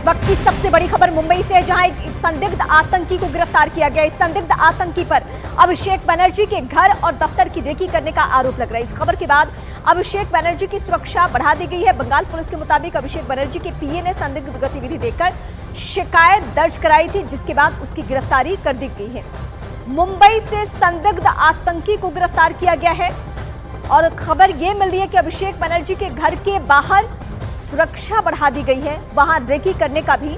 इस वक्त की सबसे बड़ी खबर मुंबई से है, जहां एक संदिग्ध आतंकी को गिरफ्तार किया गया। इस संदिग्ध आतंकी पर अभिषेक बनर्जी के घर और दफ्तर की रेकी करने का आरोप लग रहा है। इस खबर के बाद अभिषेक बनर्जी की सुरक्षा बढ़ा दी गई है। बंगाल पुलिस के मुताबिक अभिषेक बनर्जी के पीए ने संदिग्ध गतिविधि देखकर शिकायत दर्ज कराई थी, जिसके बाद उसकी गिरफ्तारी कर दी गई है। मुंबई से संदिग्ध आतंकी को गिरफ्तार किया गया है और खबर यह मिल रही है कि अभिषेक बनर्जी के घर के बाहर सुरक्षा बढ़ा दी गई है। वहां रेकी करने का भी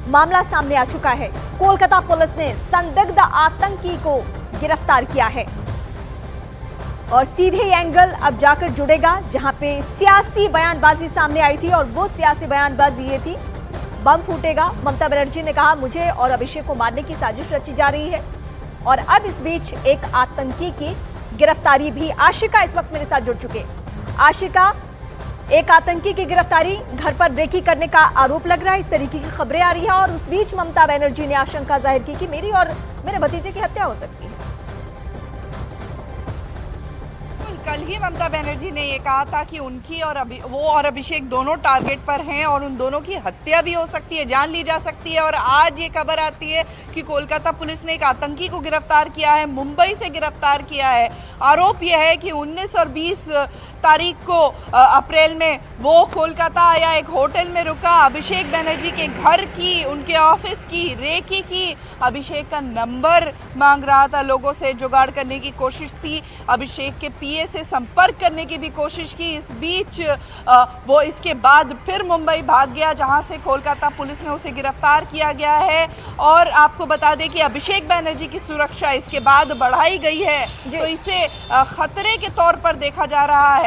मामला सामने आ चुका है। कोलकाता पुलिस ने संदिग्ध आतंकी को गिरफ्तार किया है और सीधे एंगल अब जाकर जुड़ेगा जहां पे सियासी बयानबाजी सामने आई थी, और वो सियासी बयानबाजी ये थी, बम फूटेगा। ममता बनर्जी ने कहा मुझे और अभिषेक को मारने की साजिश रची जा रही है। और अब इस बीच एक आतंकी की गिरफ्तारी भी। आशिका इस वक्त मेरे साथ जुड़ चुके। आशिका, एक आतंकी की गिरफ्तारी, घर पर रेकी करने का आरोप लग रहा है, इस तरीके की खबरें आ रही है। और उस बीच ममता बनर्जी ने आशंका जाहिर की कि मेरी और मेरे भतीजे की हत्या हो सकती है। कल ही ममता बनर्जी ने ये कहा था कि उनकी और वो और अभिषेक दोनों टारगेट पर हैं और उन दोनों की हत्या भी हो सकती है, जान ली जा सकती है। और आज ये खबर आती है कि कोलकाता पुलिस ने एक आतंकी को गिरफ्तार किया है, मुंबई से गिरफ्तार किया है। आरोप यह है कि 19 और 20 तारीख को अप्रैल में वो कोलकाता आया, एक होटल में रुका, अभिषेक बनर्जी के घर की, उनके ऑफिस की रेकी की, अभिषेक का नंबर मांग रहा था, लोगों से जुगाड़ करने की कोशिश थी, अभिषेक के पीए से संपर्क करने की भी कोशिश की। इस बीच वो इसके बाद फिर मुंबई भाग गया, जहां से कोलकाता पुलिस ने उसे गिरफ्तार किया गया है। और आपको बता दें कि अभिषेक बनर्जी की सुरक्षा इसके बाद बढ़ाई गई है, तो इसे खतरे के तौर पर देखा जा रहा है।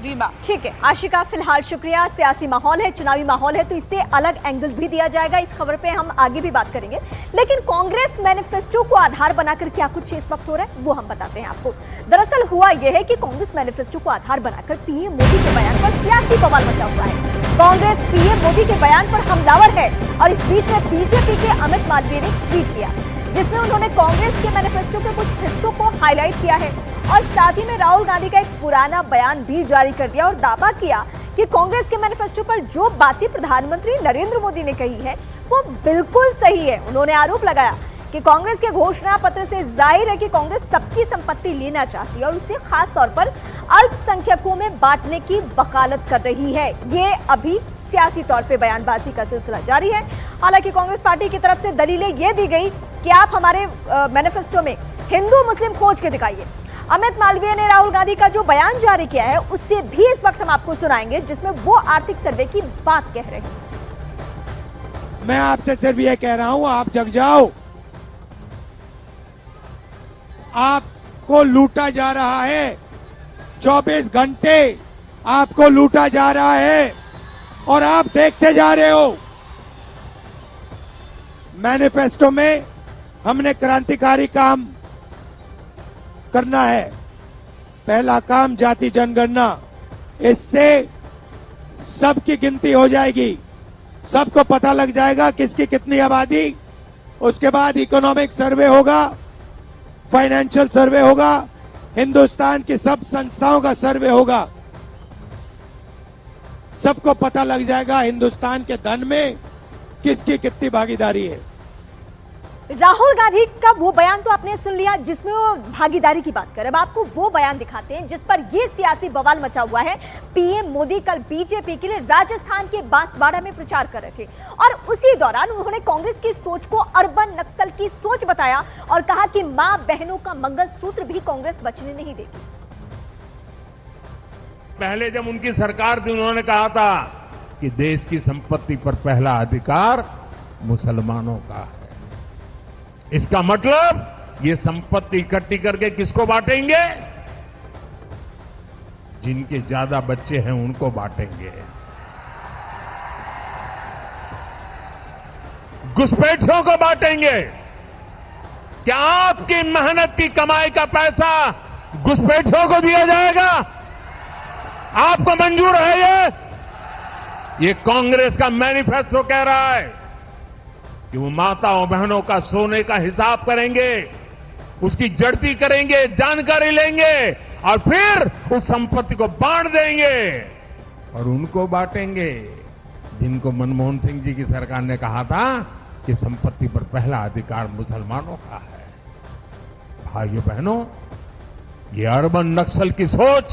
रीमा, ठीक है आशिका, फिलहाल शुक्रिया। सियासी माहौल है, चुनावी माहौल है, तो इससे अलग एंगल भी दिया जाएगा। इस खबर पे हम आगे भी बात करेंगे। लेकिन कांग्रेस मैनिफेस्टो को आधार बनाकर क्या कुछ इस वक्त हो रहा है वो हम बताते हैं आपको। दरअसल हुआ यह है कि कांग्रेस मैनिफेस्टो को आधार बनाकर पीएम मोदी के बयान पर सियासी बवाल मचा हुआ है। कांग्रेस पीएम मोदी के बयान पर हमलावर है और इस बीच में बीजेपी के अमित मालवीय ने ट्वीट किया, जिसमें उन्होंने कांग्रेस के मैनिफेस्टो के कुछ हिस्सों को हाईलाइट किया है और साथ ही में राहुल गांधी का एक पुराना बयान भी जारी कर दिया और दावा किया कि कांग्रेस के मैनिफेस्टो पर जो बातें प्रधानमंत्री नरेंद्र मोदी ने कही है वो बिल्कुल सही है। उन्होंने आरोप लगाया कि कांग्रेस के घोषणा पत्र से जाहिर है कि कांग्रेस सबकी संपत्ति लेना चाहती है और उसे खास तौर पर अल्पसंख्यकों में बांटने की वकालत कर रही है। ये अभी सियासी तौर पे बयानबाजी का सिलसिला जारी है। हालांकि कांग्रेस पार्टी की तरफ से दलीलें ये दी गई कि आप हमारे मैनिफेस्टो में हिंदू मुस्लिम खोज के दिखाइए। अमित मालवीय ने राहुल गांधी का जो बयान जारी किया है उससे भी इस वक्त हम आपको सुनाएंगे, जिसमें वो आर्थिक सर्वे की बात कह रहे हैं। मैं आपसे सिर्फ ये कह रहा हूं, आप जग जाओ। आपको लूटा जा रहा है, 24 घंटे आपको लूटा जा रहा है और आप देखते जा रहे हो। मैनिफेस्टो में हमने क्रांतिकारी काम करना है। पहला काम जाति जनगणना, इससे सबकी गिनती हो जाएगी, सबको पता लग जाएगा किसकी कितनी आबादी। उसके बाद इकोनॉमिक सर्वे होगा, फाइनेंशियल सर्वे होगा, हिंदुस्तान की सब संस्थाओं का सर्वे होगा। सबको पता लग जाएगा हिंदुस्तान के धन में किसकी कितनी भागीदारी है। राहुल गांधी का वो बयान तो आपने सुन लिया जिसमें वो भागीदारी की बात कर। अब आपको वो बयान दिखाते हैं जिस पर ये सियासी बवाल मचा हुआ है। पीएम मोदी कल बीजेपी के लिए राजस्थान के बांसवाड़ा में प्रचार कर रहे थे और उसी दौरान उन्होंने कांग्रेस की सोच को अर्बन नक्सल की सोच बताया और कहा कि मां बहनों का मंगलसूत्र भी कांग्रेस बचने नहीं देगी। पहले जब उनकी सरकार थी उन्होंने कहा था कि देश की संपत्ति पर पहला अधिकार मुसलमानों का है। इसका मतलब ये संपत्ति इकट्ठी करके किसको बांटेंगे? जिनके ज्यादा बच्चे हैं उनको बांटेंगे। घुसपैठियों को बांटेंगे। क्या आपकी मेहनत की कमाई का पैसा घुसपैठियों को दिया जाएगा? आपको मंजूर है ये कांग्रेस का मैनिफेस्टो कह रहा है कि वो माताओं बहनों का सोने का हिसाब करेंगे, उसकी जड़ती करेंगे, जानकारी लेंगे और फिर उस संपत्ति को बांट देंगे और उनको बांटेंगे। जिनको मनमोहन सिंह जी की सरकार ने कहा था कि संपत्ति पर पहला अधिकार मुसलमानों का है। भाइयों बहनों, ये अर्बन नक्सल की सोच,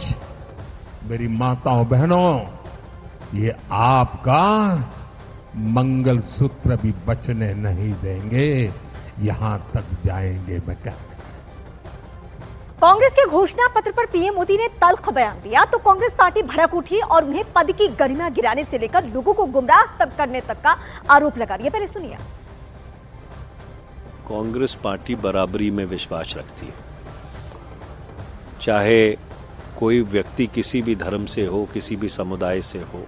मेरी माताओं बहनों, ये आपका मंगलसूत्र भी बचने नहीं देंगे, यहां तक जाएंगे। मैं कहता कांग्रेस के घोषणा पत्र पर पीएम मोदी ने तल्ख बयान दिया तो कांग्रेस पार्टी भड़क उठी और उन्हें पद की गरिमा गिराने से लेकर लोगों को गुमराह तक करने तक का आरोप लगा दिया। पहले सुनिए। कांग्रेस पार्टी बराबरी में विश्वास रखती है, चाहे कोई व्यक्ति किसी भी धर्म से हो, किसी भी समुदाय से हो,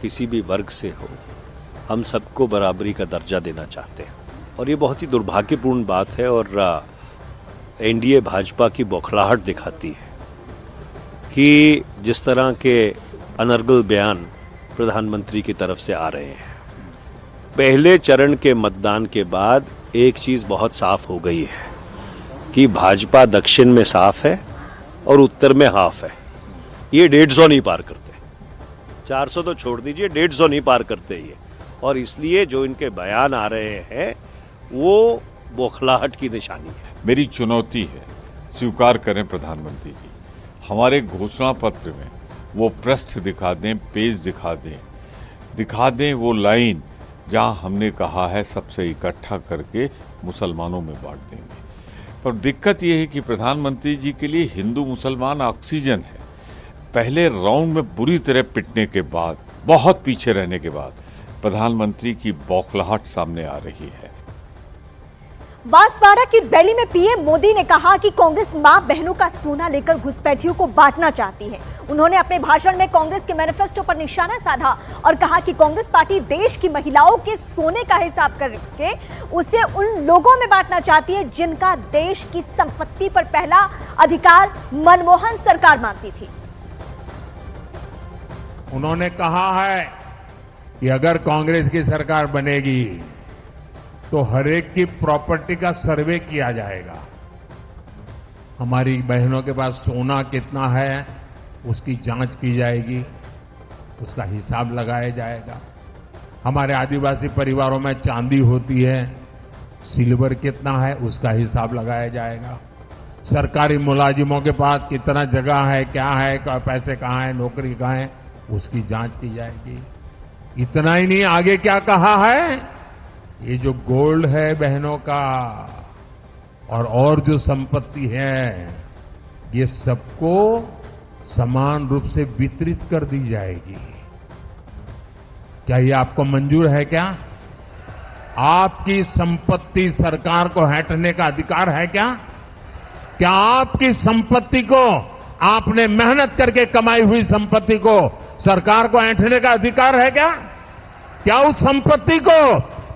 किसी भी वर्ग से हो, हम सबको बराबरी का दर्जा देना चाहते हैं। और ये बहुत ही दुर्भाग्यपूर्ण बात है और एनडीए भाजपा की बौखलाहट दिखाती है कि जिस तरह के अनर्गल बयान प्रधानमंत्री की तरफ से आ रहे हैं। पहले चरण के मतदान के बाद एक चीज बहुत साफ हो गई है कि भाजपा दक्षिण में साफ है और उत्तर में हाफ है। ये 150 नहीं पार करते, 400 तो छोड़ दीजिए, 150 नहीं पार करते ये। और इसलिए जो इनके बयान आ रहे हैं वो बौखलाहट की निशानी है। मेरी चुनौती है, स्वीकार करें प्रधानमंत्री जी, हमारे घोषणा पत्र में वो पृष्ठ दिखा दें, पेज दिखा दें वो लाइन जहां हमने कहा है सबसे इकट्ठा करके मुसलमानों में बांट देंगे। पर दिक्कत ये है कि प्रधानमंत्री जी के लिए हिंदू मुसलमान ऑक्सीजन है। पहले राउंड में बुरी तरह पिटने के बाद, बहुत पीछे रहने के बाद प्रधानमंत्री की बौखलाहट सामने आ रही है। बांसवाड़ा की रैली में पीएम मोदी ने कहा कि कांग्रेस मां बहनों का सोना लेकर घुसपैठियों को बांटना चाहती है। उन्होंने अपने भाषण में कांग्रेस के मैनिफेस्टो पर निशाना साधा और कहा कि कांग्रेस पार्टी देश की महिलाओं के सोने का हिसाब करके उसे उन लोगों में बांटना चाहती है जिनका देश की संपत्ति पर पहला अधिकार मनमोहन सरकार मानती थी। उन्होंने कहा है कि अगर कांग्रेस की सरकार बनेगी तो हर एक की प्रॉपर्टी का सर्वे किया जाएगा। हमारी बहनों के पास सोना कितना है उसकी जांच की जाएगी, उसका हिसाब लगाया जाएगा। हमारे आदिवासी परिवारों में चांदी होती है, सिल्वर कितना है उसका हिसाब लगाया जाएगा। सरकारी मुलाजिमों के पास कितना जगह है, क्या है, पैसे कहाँ है, नौकरी कहाँ है, उसकी जांच की जाएगी। इतना ही नहीं, आगे क्या कहा है, ये जो गोल्ड है बहनों का और जो संपत्ति है ये सबको समान रूप से वितरित कर दी जाएगी। क्या ये आपको मंजूर है? क्या आपकी संपत्ति सरकार को हटने का अधिकार है? क्या आपकी संपत्ति को, आपने मेहनत करके कमाई हुई संपत्ति को सरकार को ऐंठने का अधिकार है? क्या उस संपत्ति को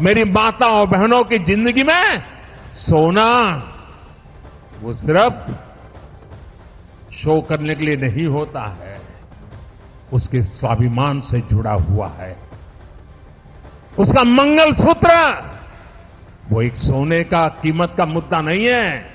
मेरी माताओं बहनों की जिंदगी में सोना वो सिर्फ शो करने के लिए नहीं होता है, उसके स्वाभिमान से जुड़ा हुआ है। उसका मंगलसूत्र वो एक सोने का कीमत का मुद्दा नहीं है,